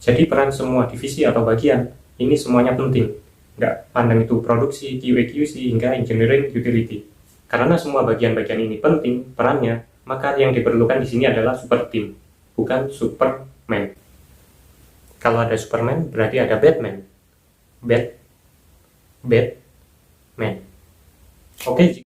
Jadi peran semua divisi atau bagian ini semuanya penting. Nggak pandang itu produksi, QA QC, hingga engineering utility. Karena semua bagian-bagian ini penting perannya, maka yang diperlukan di sini adalah super team, bukan Superman. Kalau ada Superman, berarti ada Batman. Batman. Oke.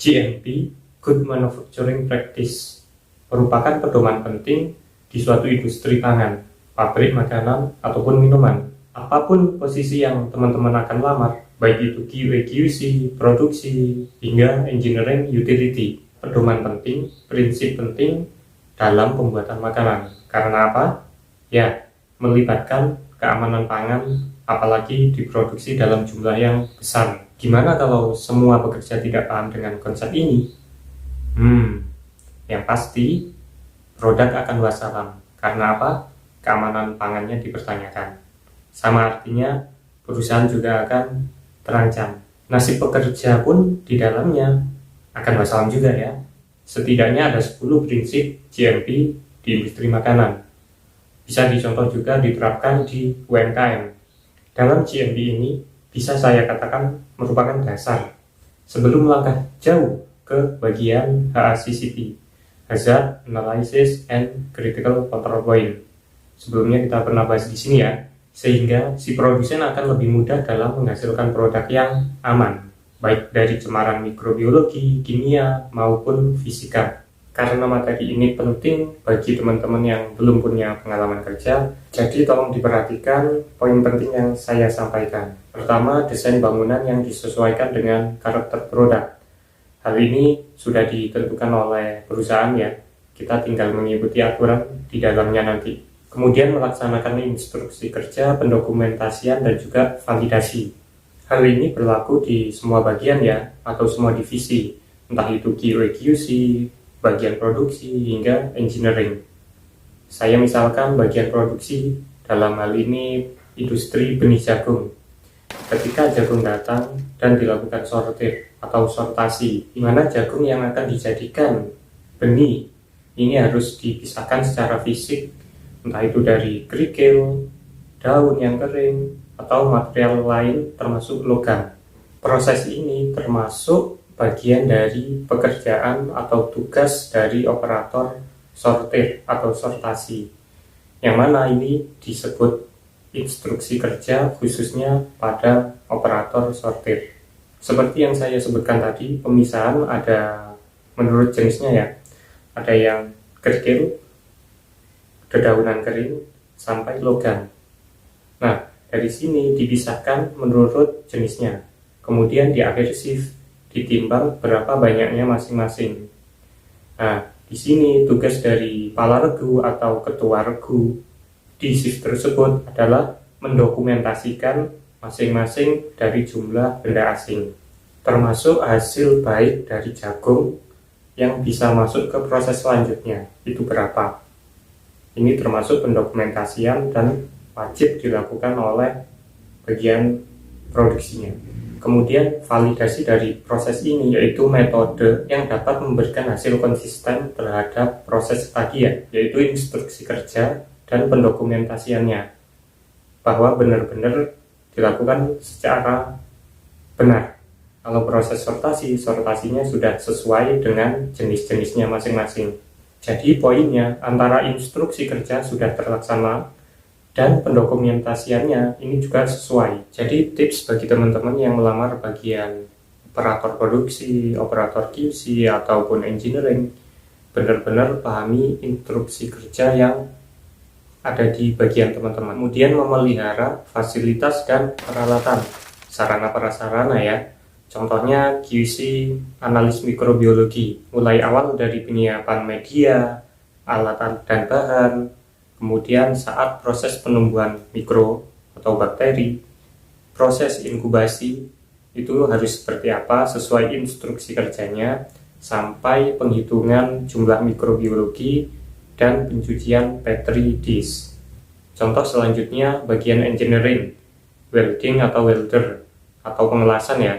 GMP, Good Manufacturing Practice, merupakan pedoman penting di suatu industri pangan, pabrik makanan, ataupun minuman. Apapun posisi yang teman-teman akan lamar, baik itu QA QC, produksi, hingga engineering utility, pedoman penting, prinsip penting dalam pembuatan makanan. Karena apa? Ya, melibatkan keamanan pangan, apalagi diproduksi dalam jumlah yang besar. Gimana kalau semua pekerja tidak paham dengan konsep ini? Yang pasti produk akan wassalam. Karena apa? Keamanan pangannya dipertanyakan. Sama artinya perusahaan juga akan terancam. Nasib pekerja pun di dalamnya akan wassalam juga ya. Setidaknya ada 10 prinsip GMP di industri makanan. Bisa dicontoh juga diterapkan di UMKM. Dalam GMP ini bisa saya katakan merupakan dasar sebelum melangkah jauh ke bagian HACCP, Hazard Analysis and Critical Control Point. Sebelumnya kita pernah bahas di sini ya, sehingga si produsen akan lebih mudah dalam menghasilkan produk yang aman, baik dari cemaran mikrobiologi, kimia, maupun fisika. Karena materi ini penting bagi teman-teman yang belum punya pengalaman kerja, jadi tolong diperhatikan poin penting yang saya sampaikan. Pertama, desain bangunan yang disesuaikan dengan karakter produk. Hal ini sudah ditentukan oleh perusahaan ya, kita tinggal mengikuti aturan di dalamnya nanti. Kemudian melaksanakan instruksi kerja, pendokumentasian, dan juga validasi. Hal ini berlaku di semua bagian ya, atau semua divisi, entah itu QA QC, bagian produksi, hingga engineering. Saya misalkan bagian produksi, dalam hal ini industri benih jagung. Ketika jagung datang dan dilakukan sortir atau sortasi, di mana jagung yang akan dijadikan benih ini harus dipisahkan secara fisik, entah itu dari kerikil, daun yang kering, atau material lain termasuk logam. Proses ini termasuk bagian dari pekerjaan atau tugas dari operator sortir atau sortasi, yang mana ini disebut instruksi kerja khususnya pada operator sortir. Seperti yang saya sebutkan tadi, pemisahan ada menurut jenisnya ya, ada yang kerikil, dedaunan kering, sampai logam. Nah, dari sini dipisahkan menurut jenisnya, kemudian di akhir shift ditimbang berapa banyaknya masing-masing. Nah, di sini tugas dari kepala regu atau ketua regu di shift tersebut adalah mendokumentasikan masing-masing dari jumlah benda asing, termasuk hasil baik dari jagung yang bisa masuk ke proses selanjutnya, itu berapa. Ini termasuk pendokumentasian dan wajib dilakukan oleh bagian produksinya. Kemudian validasi dari proses ini yaitu metode yang dapat memberikan hasil konsisten terhadap proses tadi ya, yaitu instruksi kerja dan pendokumentasiannya, bahwa benar-benar dilakukan secara benar. Kalau proses sortasinya sudah sesuai dengan jenis-jenisnya masing-masing. Jadi poinnya antara instruksi kerja sudah terlaksana dan pendokumentasiannya ini juga sesuai. Jadi tips bagi teman-teman yang melamar bagian operator produksi, operator QC, ataupun engineering, benar-benar pahami instruksi kerja yang ada di bagian teman-teman. Kemudian memelihara fasilitas dan peralatan, sarana prasarana ya. Contohnya QC, analis mikrobiologi, mulai awal dari penyiapan media, alat dan bahan, kemudian saat proses penumbuhan mikro atau bakteri, proses inkubasi itu harus seperti apa sesuai instruksi kerjanya, sampai penghitungan jumlah mikrobiologi dan pencucian petri dish. Contoh selanjutnya bagian engineering, welding atau welder, atau pengelasan ya,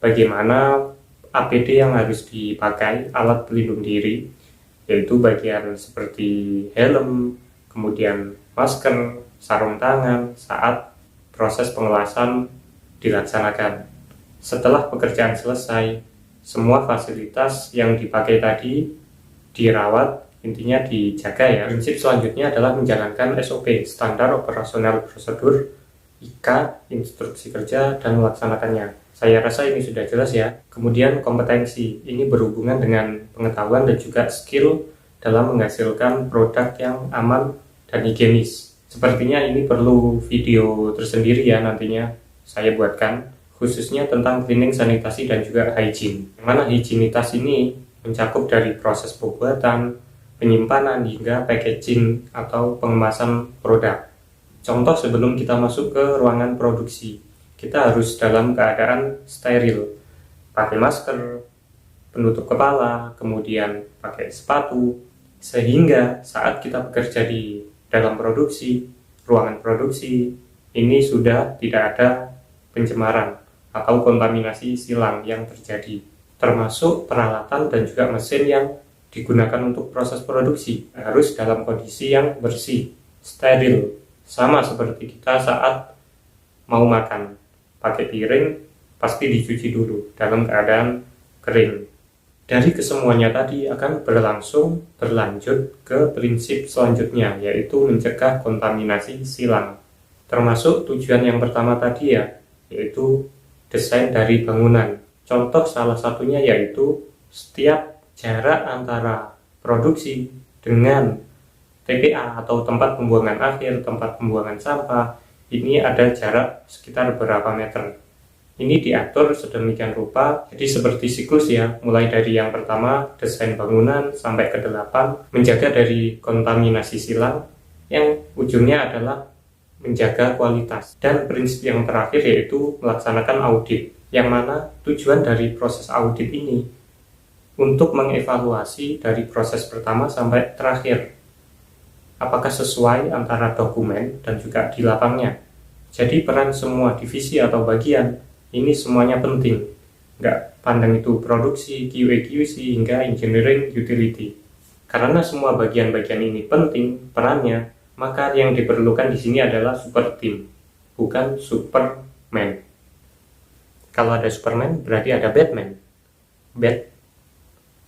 bagaimana APD yang harus dipakai, alat pelindung diri, yaitu bagian seperti helm, kemudian masker, sarung tangan saat proses pengelasan dilaksanakan. Setelah pekerjaan selesai, semua fasilitas yang dipakai tadi dirawat, intinya dijaga ya. Prinsip selanjutnya adalah menjalankan SOP, standar operasional prosedur, IK, instruksi kerja, dan melaksanakannya. Saya rasa ini sudah jelas ya. Kemudian kompetensi, ini berhubungan dengan pengetahuan dan juga skill dalam menghasilkan produk yang aman dan higienis. Sepertinya ini perlu video tersendiri ya nantinya saya buatkan, khususnya tentang cleaning, sanitasi, dan juga hygiene. Yang mana higienitas ini mencakup dari proses pembuatan, penyimpanan, hingga packaging atau pengemasan produk. Contoh, sebelum kita masuk ke ruangan produksi, kita harus dalam keadaan steril, pakai masker, penutup kepala, kemudian pakai sepatu, sehingga saat kita bekerja di dalam produksi, ruangan produksi, ini sudah tidak ada pencemaran atau kontaminasi silang yang terjadi, termasuk peralatan dan juga mesin yang digunakan untuk proses produksi harus dalam kondisi yang bersih, steril, sama seperti kita saat mau makan. Pakai piring pasti dicuci dulu dalam keadaan kering. Dari kesemuanya tadi akan berlanjut ke prinsip selanjutnya, yaitu mencegah kontaminasi silang. Termasuk tujuan yang pertama tadi ya, yaitu desain dari bangunan. Contoh salah satunya yaitu setiap jarak antara produksi dengan TPA atau tempat pembuangan akhir, tempat pembuangan sampah, ini ada jarak sekitar berapa meter. Ini diatur sedemikian rupa, jadi seperti siklus ya, mulai dari yang pertama, desain bangunan, sampai ke 8, menjaga dari kontaminasi silang, yang ujungnya adalah menjaga kualitas. Dan prinsip yang terakhir yaitu melaksanakan audit, yang mana tujuan dari proses audit ini untuk mengevaluasi dari proses pertama sampai terakhir, apakah sesuai antara dokumen dan juga di lapangnya. Jadi peran semua divisi atau bagian ini semuanya penting. Nggak pandang itu produksi, QA, QC, hingga engineering, utility. Karena semua bagian-bagian ini penting perannya, maka yang diperlukan di sini adalah super team, bukan Superman. Kalau ada Superman berarti ada Batman.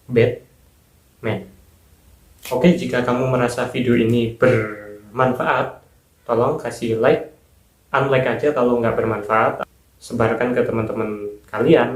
Batman. Oke, jika kamu merasa video ini bermanfaat, tolong kasih like, unlike aja kalau nggak bermanfaat, sebarkan ke teman-teman kalian.